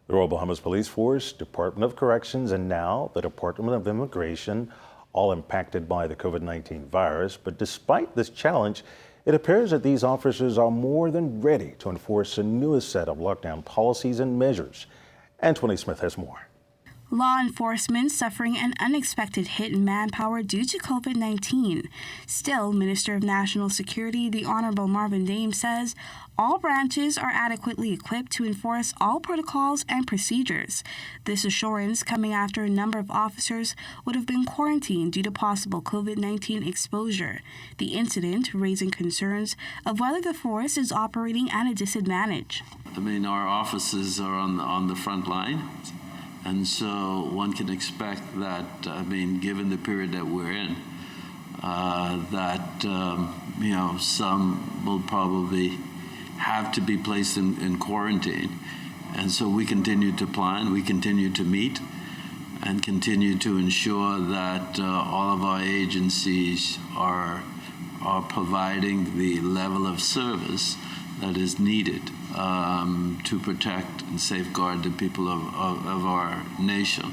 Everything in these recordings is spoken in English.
The Royal Bahamas Police Force, Department of Corrections, and now the Department of Immigration, all impacted by the COVID-19 virus. But despite this challenge, it appears that these officers are more than ready to enforce the newest set of lockdown policies and measures. Anthony Smith has more. Law enforcement suffering an unexpected hit in manpower due to COVID-19. Still, Minister of National Security, the Honorable Marvin Dame, says all branches are adequately equipped to enforce all protocols and procedures. This assurance coming after a number of officers would have been quarantined due to possible COVID-19 exposure. The incident raising concerns of whether the force is operating at a disadvantage. Our officers are on the front line. And so one can expect that, given the period that we're in, some will probably have to be placed in quarantine. And so we continue to plan, we continue to meet, and continue to ensure that all of our agencies are providing the level of service that is needed to protect and safeguard the people of our nation.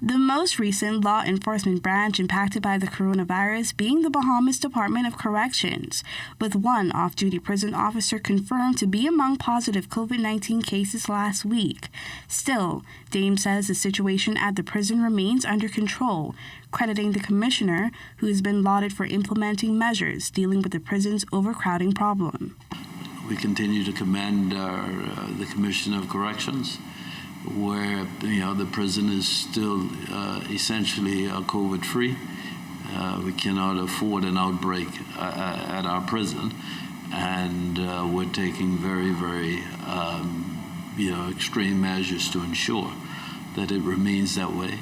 The most recent law enforcement branch impacted by the coronavirus being the Bahamas Department of Corrections, with one off-duty prison officer confirmed to be among positive COVID-19 cases last week. Still, Dame says the situation at the prison remains under control, crediting the commissioner, who has been lauded for implementing measures dealing with the prison's overcrowding problem. We continue to commend the Commission of Corrections, where the prison is still essentially COVID-free. We cannot afford an outbreak at our prison, and we're taking very, very extreme measures to ensure that it remains that way.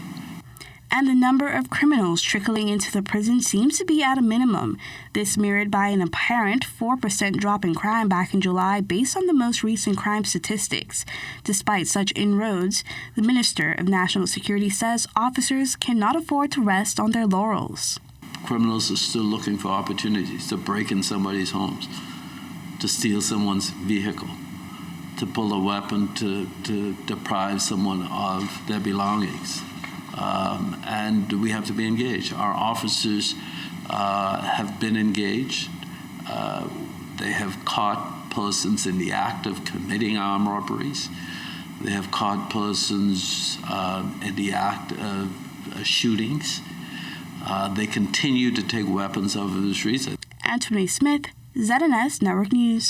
And the number of criminals trickling into the prison seems to be at a minimum. This mirrored by an apparent 4% drop in crime back in July based on the most recent crime statistics. Despite such inroads, the Minister of National Security says officers cannot afford to rest on their laurels. Criminals are still looking for opportunities to break in somebody's homes, to steal someone's vehicle, to pull a weapon to deprive someone of their belongings. And we have to be engaged. Our officers have been engaged. They have caught persons in the act of committing armed robberies. They have caught persons in the act of shootings. They continue to take weapons over the streets. Anthony Smith, ZNS Network News.